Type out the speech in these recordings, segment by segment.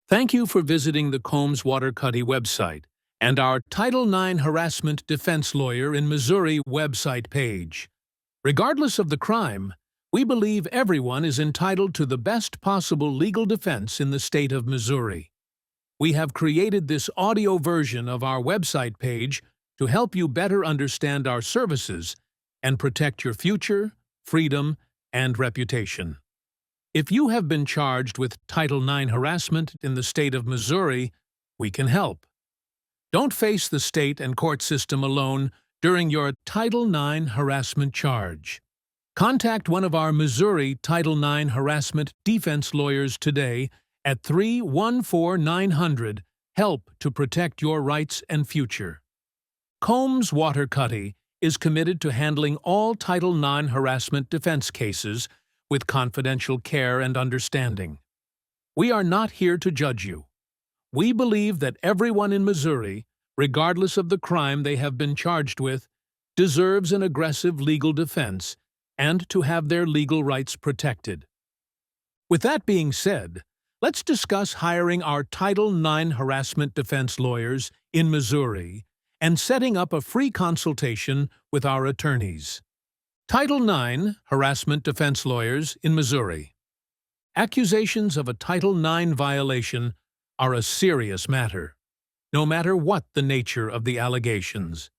Thank you for visiting the Combs Waterkotte website and our Title IX Harassment Defense Lawyer in Missouri website page. Regardless of the crime, we believe everyone is entitled to the best possible legal defense in the state of Missouri. We have created this audio version of our website page to help you better understand our services and protect your future, freedom, and reputation. If you have been charged with Title IX harassment in the state of Missouri, we can help. Don't face the state and court system alone during your Title IX harassment charge. Contact one of our Missouri Title IX harassment defense lawyers today at 314-900, help to protect your rights and future. Combs Waterkotte is committed to handling all Title IX harassment defense cases with confidential care and understanding. We are not here to judge you. We believe that everyone in Missouri, regardless of the crime they have been charged with, deserves an aggressive legal defense and to have their legal rights protected. With that being said, let's discuss hiring our Title IX harassment defense lawyers in Missouri and setting up a free consultation with our attorneys. Title IX Harassment Defense Lawyers in Missouri. Accusations of a Title IX violation are a serious matter, no matter what the nature of the allegations.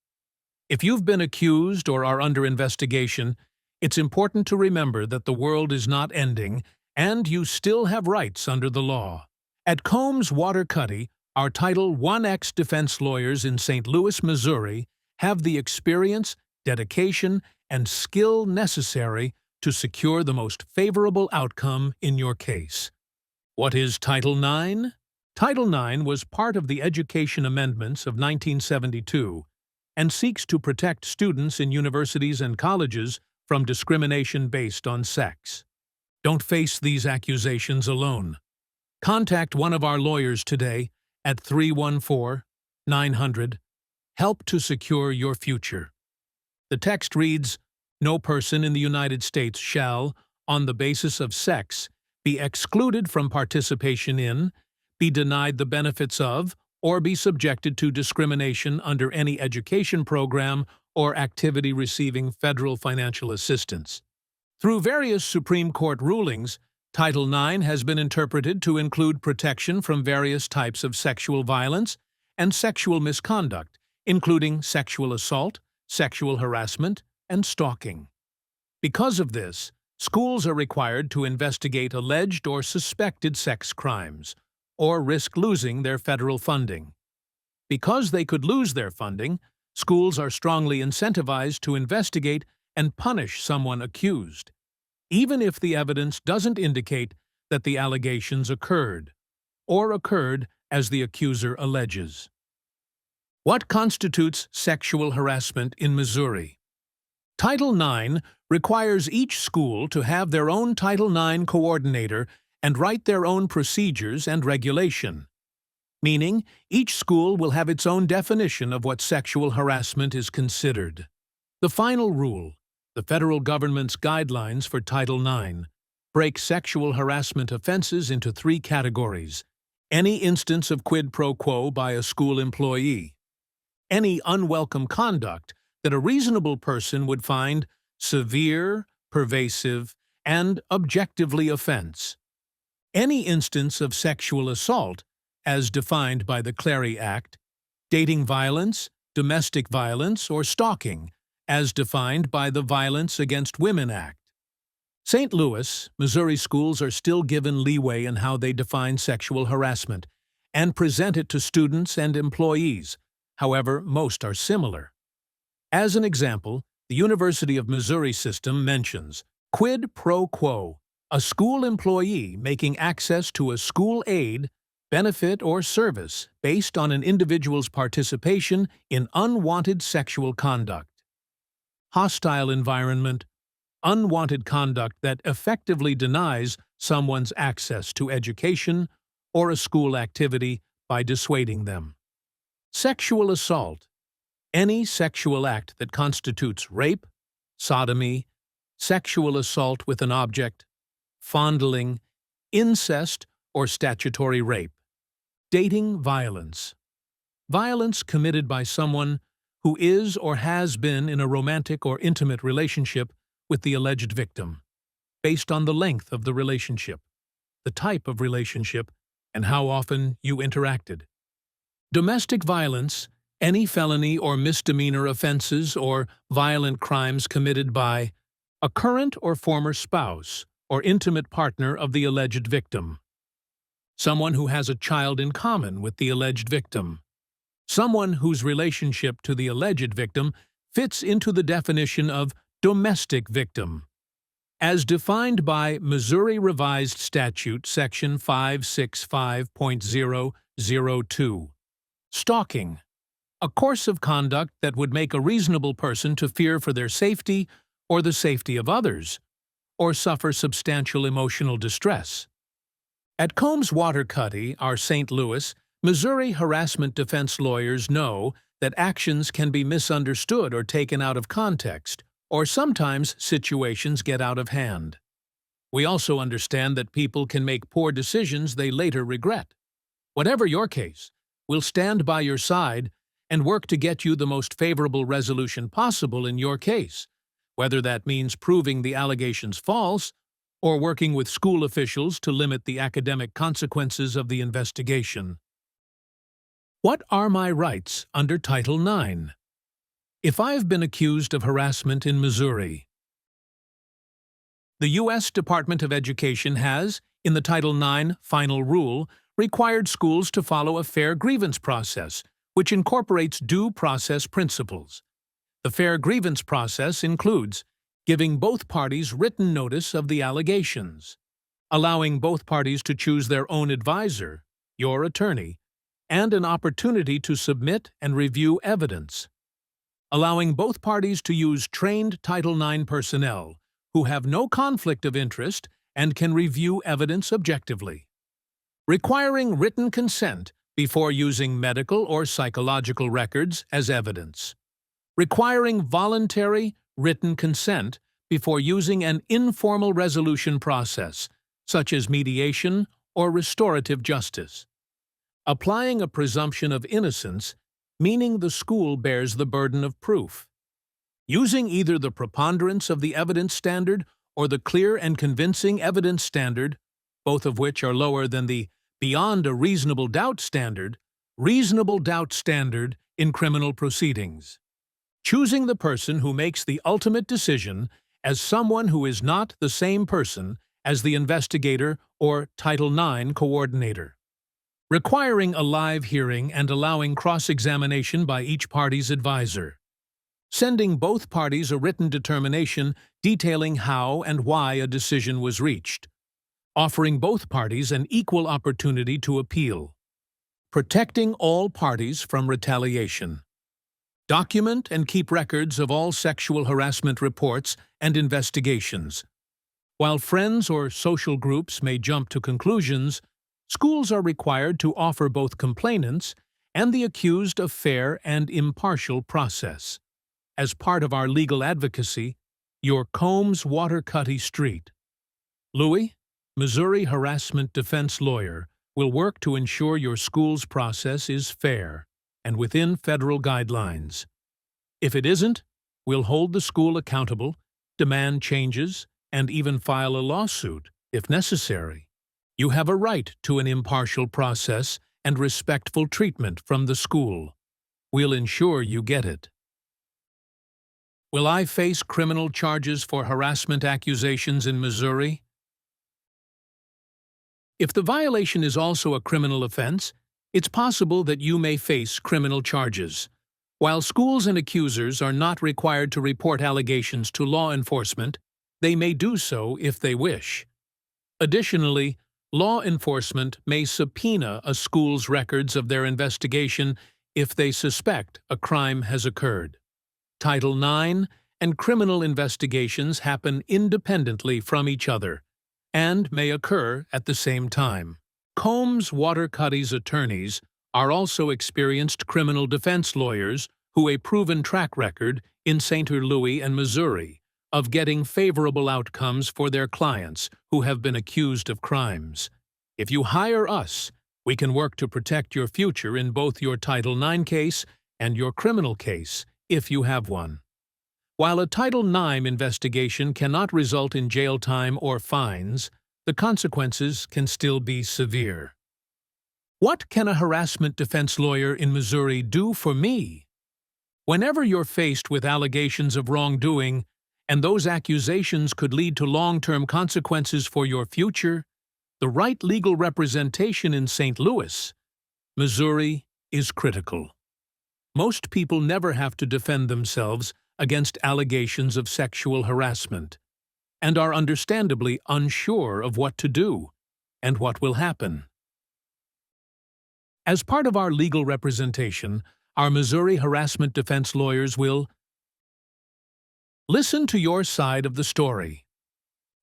If you've been accused or are under investigation, it's important to remember that the world is not ending and you still have rights under the law. At Combs Waterkotte, our Title IX defense lawyers in St. Louis, Missouri, have the experience, dedication, and skill necessary to secure the most favorable outcome in your case. What is Title IX? Title IX was part of the Education Amendments of 1972 and seeks to protect students in universities and colleges from discrimination based on sex. Don't face these accusations alone. Contact one of our lawyers today at 314-900, help to secure your future. The text reads, "No person in the United States shall, on the basis of sex, be excluded from participation in, be denied the benefits of, or be subjected to discrimination under any education program or activity receiving federal financial assistance." Through various Supreme Court rulings, Title IX has been interpreted to include protection from various types of sexual violence and sexual misconduct, including sexual assault, sexual harassment, and stalking. Because of this, schools are required to investigate alleged or suspected sex crimes, or risk losing their federal funding. Because they could lose their funding, schools are strongly incentivized to investigate and punish someone accused, even if the evidence doesn't indicate that the allegations occurred, or occurred as the accuser alleges. What constitutes sexual harassment in Missouri? Title IX requires each school to have their own Title IX coordinator and write their own procedures and regulation, meaning each school will have its own definition of what sexual harassment is considered. The final rule, the federal government's guidelines for Title IX, break sexual harassment offenses into three categories: any instance of quid pro quo by a school employee, any unwelcome conduct that a reasonable person would find severe, pervasive, and objectively offense, any instance of sexual assault, as defined by the Clary Act, dating violence, domestic violence, or stalking, as defined by the Violence Against Women Act. St. Louis, Missouri schools are still given leeway in how they define sexual harassment and present it to students and employees. However, most are similar. As an example, the University of Missouri system mentions quid pro quo, a school employee making access to a school aid, benefit, or service based on an individual's participation in unwanted sexual conduct. Hostile environment, unwanted conduct that effectively denies someone's access to education or a school activity by dissuading them. Sexual assault, any sexual act that constitutes rape, sodomy, sexual assault with an object, fondling, incest, or statutory rape. Dating violence. Violence committed by someone who is or has been in a romantic or intimate relationship with the alleged victim, based on the length of the relationship, the type of relationship, and how often you interacted. Domestic violence, any felony or misdemeanor offenses or violent crimes committed by a current or former spouse or intimate partner of the alleged victim. Someone who has a child in common with the alleged victim. Someone whose relationship to the alleged victim fits into the definition of domestic victim, as defined by Missouri Revised Statute Section 565.002. Stalking. A course of conduct that would make a reasonable person to fear for their safety or the safety of others, or suffer substantial emotional distress. At Combs Waterkotte, our St. Louis, Missouri harassment defense lawyers know that actions can be misunderstood or taken out of context, or sometimes situations get out of hand. We also understand that people can make poor decisions they later regret. Whatever your case, we'll stand by your side and work to get you the most favorable resolution possible in your case, whether that means proving the allegations false or working with school officials to limit the academic consequences of the investigation. What are my rights under Title IX? If I have been accused of harassment in Missouri, the U.S. Department of Education has, in the Title IX Final Rule, required schools to follow a fair grievance process, which incorporates due process principles. The fair grievance process includes giving both parties written notice of the allegations, allowing both parties to choose their own advisor, your attorney, and an opportunity to submit and review evidence, allowing both parties to use trained Title IX personnel who have no conflict of interest and can review evidence objectively, requiring written consent before using medical or psychological records as evidence, requiring voluntary, written consent before using an informal resolution process, such as mediation or restorative justice, applying a presumption of innocence, meaning the school bears the burden of proof, using either the preponderance of the evidence standard or the clear and convincing evidence standard, both of which are lower than the beyond a reasonable doubt standard in criminal proceedings. Choosing the person who makes the ultimate decision as someone who is not the same person as the investigator or Title IX coordinator. Requiring a live hearing and allowing cross-examination by each party's advisor. Sending both parties a written determination detailing how and why a decision was reached. Offering both parties an equal opportunity to appeal. Protecting all parties from retaliation. Document and keep records of all sexual harassment reports and investigations. While friends or social groups may jump to conclusions, schools are required to offer both complainants and the accused a fair and impartial process. As part of our legal advocacy, your Combs Waterkotte Street. Louis, Missouri Harassment Defense Lawyer, will work to ensure your school's process is fair and within federal guidelines. If it isn't, we'll hold the school accountable, demand changes, and even file a lawsuit, if necessary. You have a right to an impartial process and respectful treatment from the school. We'll ensure you get it. Will I face criminal charges for harassment accusations in Missouri? If the violation is also a criminal offense, it's possible that you may face criminal charges. While schools and accusers are not required to report allegations to law enforcement, they may do so if they wish. Additionally, law enforcement may subpoena a school's records of their investigation if they suspect a crime has occurred. Title IX and criminal investigations happen independently from each other and may occur at the same time. Combs Waterkotte's attorneys are also experienced criminal defense lawyers who a proven track record in St. Louis and Missouri of getting favorable outcomes for their clients who have been accused of crimes. If you hire us, We can work to protect your future in both your Title IX case and your criminal case, if you have one. While a Title IX investigation cannot result in jail time or fines, the consequences can still be severe. What can a harassment defense lawyer in Missouri do for me? Whenever you're faced with allegations of wrongdoing, and those accusations could lead to long-term consequences for your future, the right legal representation in St. Louis, Missouri, is critical. Most people never have to defend themselves against allegations of sexual harassment, and are understandably unsure of what to do and what will happen. As part of our legal representation, our Missouri harassment defense lawyers will listen to your side of the story,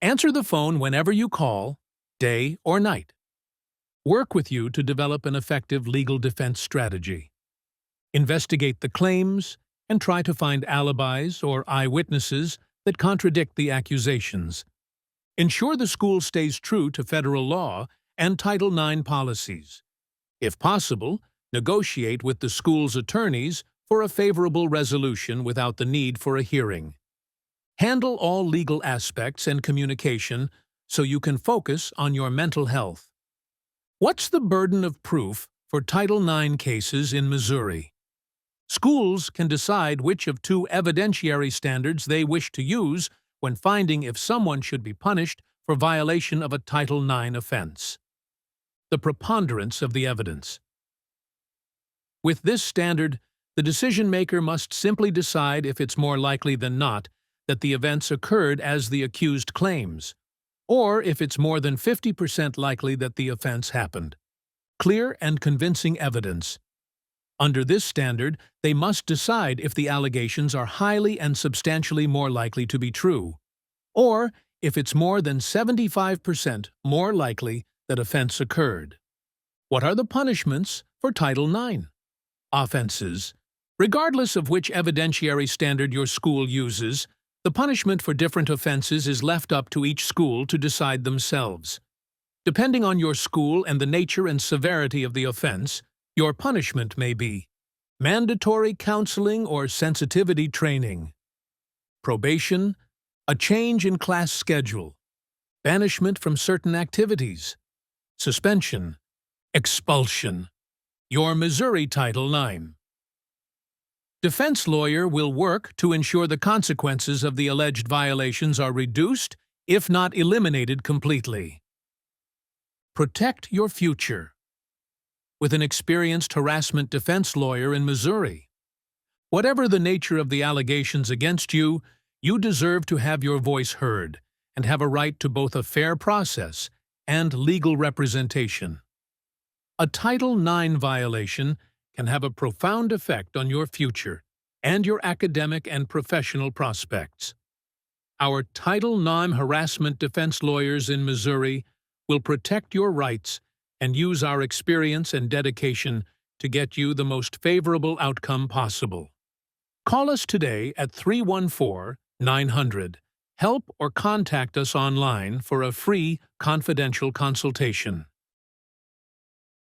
answer the phone whenever you call, day or night, work with you to develop an effective legal defense strategy, investigate the claims, and try to find alibis or eyewitnesses that contradict the accusations. Ensure the school stays true to federal law and Title IX policies. If possible, negotiate with the school's attorneys for a favorable resolution without the need for a hearing. Handle all legal aspects and communication so you can focus on your mental health. What's the burden of proof for Title IX cases in Missouri? Schools can decide which of two evidentiary standards they wish to use when finding if someone should be punished for violation of a Title IX offense. The preponderance of the evidence. With this standard, the decision-maker must simply decide if it's more likely than not that the events occurred as the accused claims, or if it's more than 50% likely that the offense happened. Clear and convincing evidence. Under this standard, they must decide if the allegations are highly and substantially more likely to be true, or if it's more than 75% more likely that offense occurred. What are the punishments for Title IX offenses? Regardless of which evidentiary standard your school uses, the punishment for different offenses is left up to each school to decide themselves. Depending on your school and the nature and severity of the offense, your punishment may be mandatory counseling or sensitivity training, probation, a change in class schedule, banishment from certain activities, suspension, expulsion. Your Missouri Title IX. Defense lawyer will work to ensure the consequences of the alleged violations are reduced, if not eliminated completely. Protect your future. With an experienced harassment defense lawyer in Missouri. Whatever the nature of the allegations against you, you deserve to have your voice heard and have a right to both a fair process and legal representation. A Title IX violation can have a profound effect on your future and your academic and professional prospects. Our Title IX harassment defense lawyers in Missouri will protect your rights and use our experience and dedication to get you the most favorable outcome possible. Call us today at 314-900-HELP or contact us online for a free, confidential consultation.